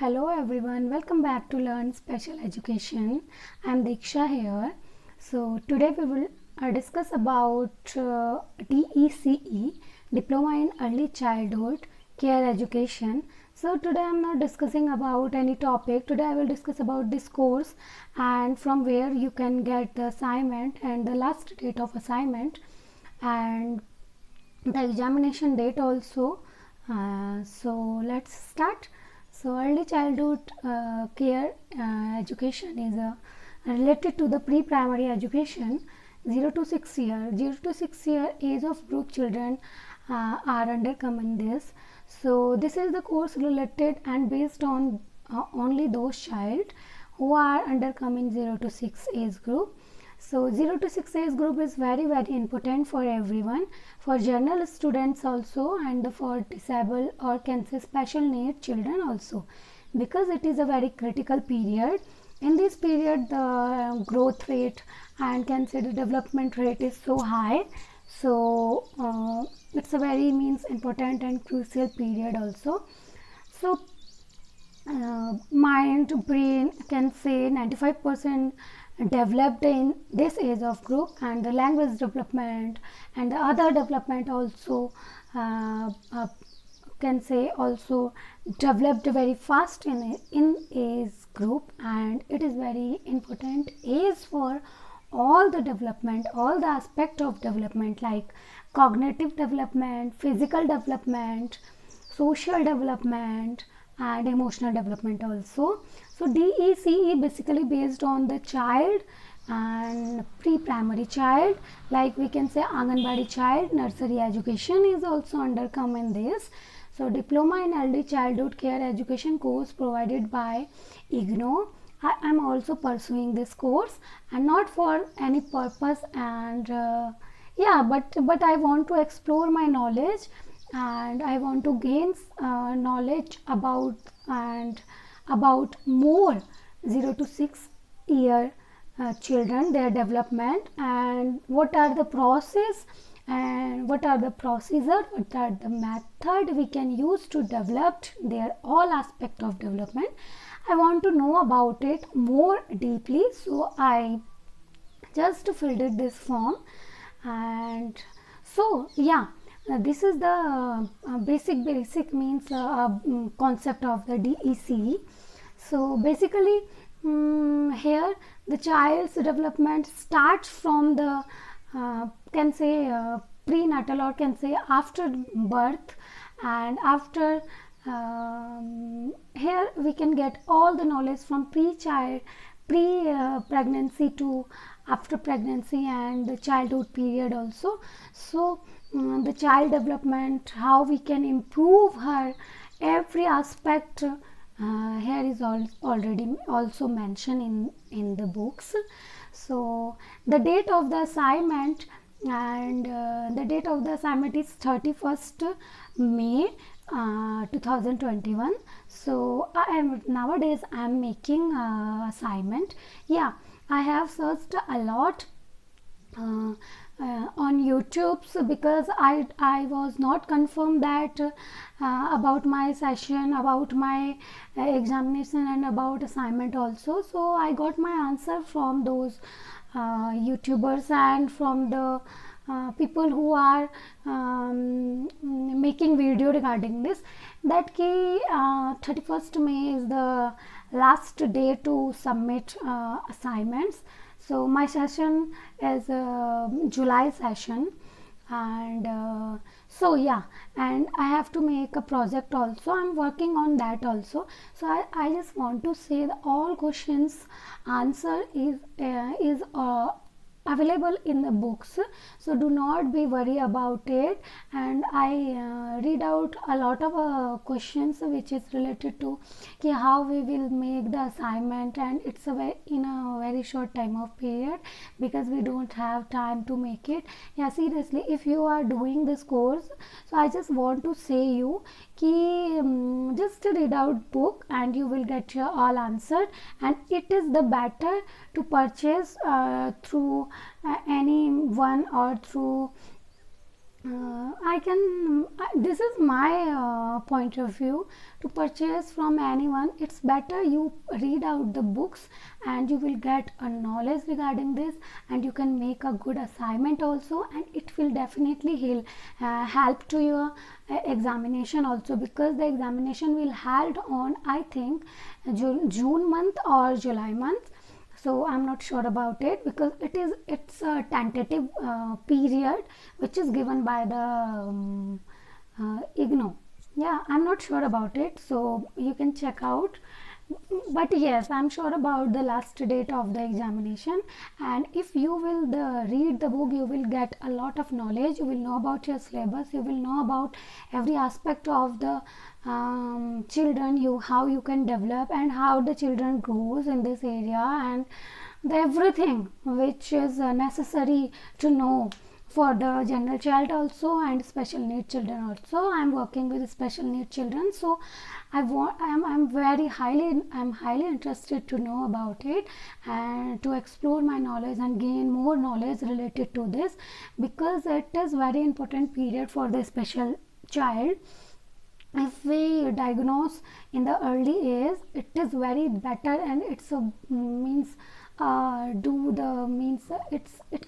Hello everyone, welcome back to Learn Special Education. I am Diksha here. So today we will discuss about DECE, Diploma in Early Childhood Care Education. So today I am not discussing about any topic. Today I will discuss about this course and from where you can get the assignment and the last date of assignment and the examination date also. So let's start. So early childhood care education is related to the pre-primary education. 0 to 6 year 0 to 6 year age of group children are undergoing this. So this is the course related and based on only those child who are undergoing 0 to 6 age group. So 0 to 6 age group is very important for everyone, for general students also and for disabled or can say special need children also, because it is a very critical period. In this period the growth rate and can say the development rate is so high. So it's a very important and crucial period also. So mind, brain can say 95% developed in this age of group, and the language development and the other development also can say also developed very fast in age group, and it is very important age for all the development, all the aspect of development like cognitive development, physical development, social development and emotional development also. So DECE basically based on the child and pre-primary child, like we can say Anganwadi child, nursery education is also undercome in this. So diploma in early childhood care education course provided by IGNOU. I am also pursuing this course and not for any purpose, and but I want to explore my knowledge and I want to gain knowledge about more 0 to 6 year children, their development, and what are the process and what are the procedure, what are the method we can use to develop their all aspect of development. I want to know about it more deeply, so I just filled it this form. And so this is the basic means concept of the DECE. So basically here the child's development starts from the can say prenatal or can say after birth, and after here we can get all the knowledge from pre-pregnancy to after pregnancy and the childhood period also. So the child development, how we can improve her every aspect here is already also mentioned in the books. So the date of the assignment and the date of the assignment is 31st May 2021. So nowadays I am making assignment. I have searched a lot on YouTube, because I was not confirmed that about my session, about my examination and about assignment also. So I got my answer from those YouTubers and from the people who are making video regarding this, that ki 31st May is the last day to submit assignments. So my session is July session, and and I have to make a project also. I'm working on that also. So I just want to say that all questions answer is available in the books, so do not be worry about it. And I read out a lot of questions which is related to how we will make the assignment, and it's in a very short time of period, because we don't have time to make it. Seriously, if you are doing this course, so I just want to say you just read out book and you will get your all answered, and it is the better to purchase through anyone or through I can, this is my point of view. To purchase from anyone, it's better you read out the books and you will get a knowledge regarding this, and you can make a good assignment also, and it will definitely help to your examination also, because the examination will held on, I think, June month or July month. So I'm not sure about it, because it's a tentative period which is given by the IGNOU. Yeah, I'm not sure about it, so you can check out. But yes, I'm sure about the last date of the examination, and if you will read the book, you will get a lot of knowledge. You will know about your syllabus, you will know about every aspect of the children, how you can develop and how the children grows in this area, and everything which is necessary to know for the general child also and special need children also. I'm working with special need children, so I'm highly interested to know about it and to explore my knowledge and gain more knowledge related to this, because it is very important period for the special child. If we diagnose in the early age, it is very better, and it's a means it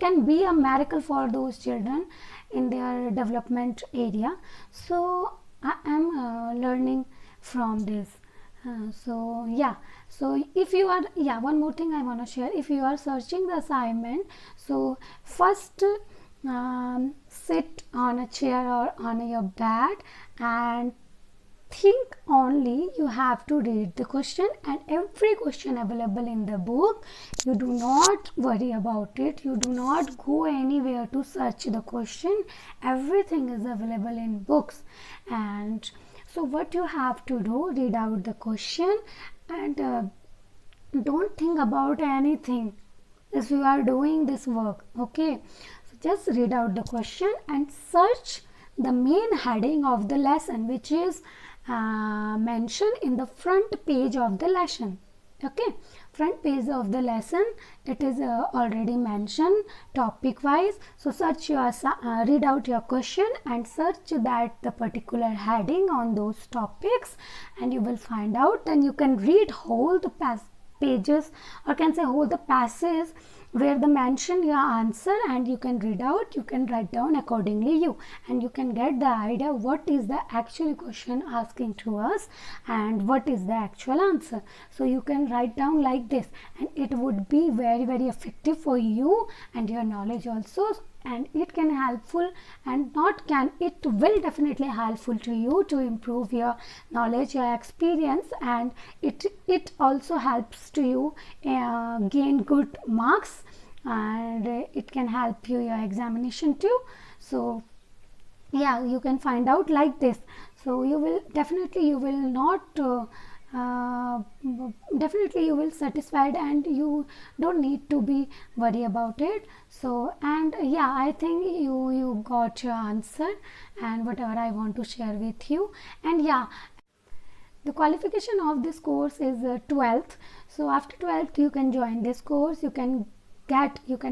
can be a miracle for those children in their development area. So I am learning from this. So yeah, so if you are, yeah, one more thing I want to share. If you are searching the assignment, so first sit on a chair or on your bed and think only. You have to read the question, and every question available in the book. You do not worry about it, you do not go anywhere to search the question. Everything is available in books. And so what you have to do, read out the question, and don't think about anything if you are doing this work. Okay, so just read out the question and search the main heading of the lesson, which is mentioned in the front page of the lesson. Okay, front page of the lesson, it is already mentioned topic wise. So search your read out your question and search that the particular heading on those topics, and you will find out. Then you can read whole the pages, or can say whole the passage where the mention your answer, and you can read out, you can write down accordingly you, and you can get the idea what is the actual question asking to us and what is the actual answer. So you can write down like this, and it would be very, very effective for you and your knowledge also, and it can helpful, and not can, it will definitely helpful to you to improve your knowledge, your experience, and it also helps to you gain good marks, and it can help you your examination too. So yeah, you can find out like this. So you will definitely, you will not definitely you will satisfied, and you don't need to be worry about it. So, and yeah, I think you got your answer and whatever I want to share with you. And yeah, the qualification of this course is 12th. So after 12th you can join this course, you can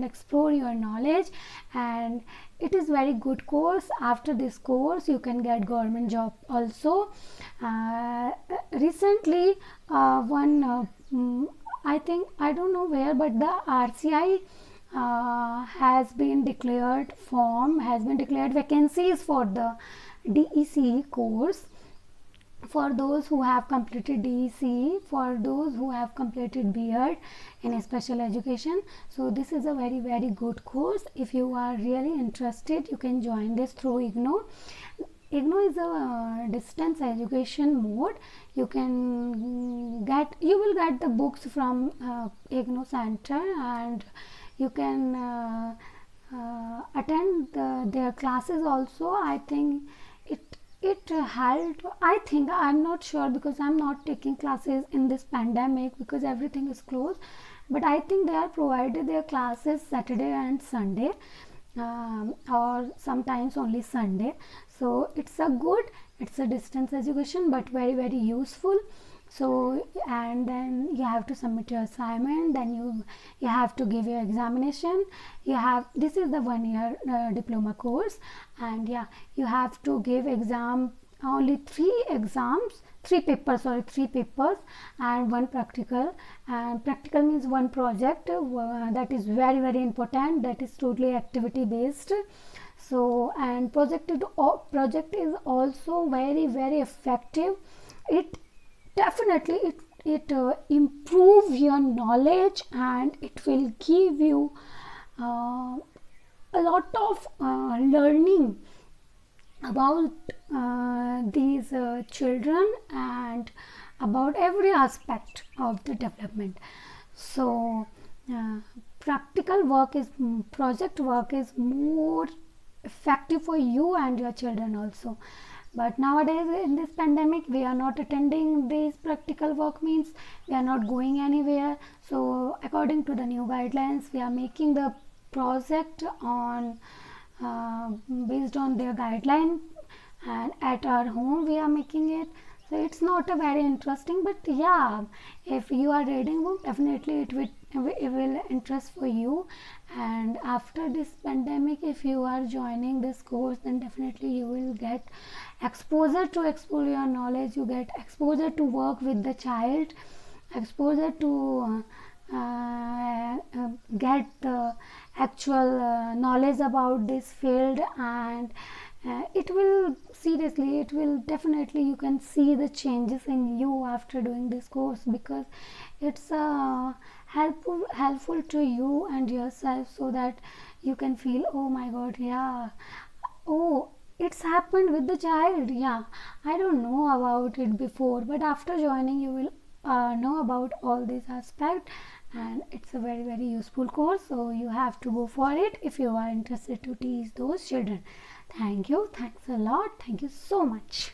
explore your knowledge, and it is very good course. After this course you can get government job also. Recently I think, I don't know where, but the RCI has been declared vacancies for the DEC course, for those who have completed DEC, for those who have completed B.Ed in a special education. So this is a very, very good course. If you are really interested, you can join this through IGNOU. IGNOU is a distance education mode. You will get the books from IGNOU Center, and you can attend their classes also. I think it held, I think, I'm not sure because I'm not taking classes in this pandemic because everything is closed, but I think they are provided their classes Saturday and Sunday, or sometimes only Sunday. So it's a distance education, but very, very useful. So and then you have to submit your assignment, then you have to give your examination. You have, this is the 1 year diploma course, and yeah, you have to give exam, only 3 exams, 3 papers, sorry, 3 papers and 1 practical. And practical means 1 project, that is very very important, that is totally activity based. So and project is also very very effective. It definitely it improve your knowledge, and it will give you uh, a lot of learning about these children, and about every aspect of the development. So uh, practical work is, project work is more effective for you and your children also. But nowadays in this pandemic we are not attending this practical work, means we are not going anywhere. So according to the new guidelines, we are making the project on based on their guideline, and at our home we are making it. So it's not a very interesting, but yeah, if you are reading book, definitely it will interest for you. And after this pandemic, if you are joining this course, then definitely you will get exposure to explore your knowledge, you get exposure to work with the child, exposure to get the actual knowledge about this field. And it will, seriously, it will definitely, you can see the changes in you after doing this course, because it's helpful to you and yourself, so that you can feel, oh my god, yeah, oh, it's happened with the child, yeah, I don't know about it before, but after joining you will know about all these aspects. And it's a very very useful course, so you have to go for it if you are interested to teach those children. Thank you, thanks a lot, thank you so much.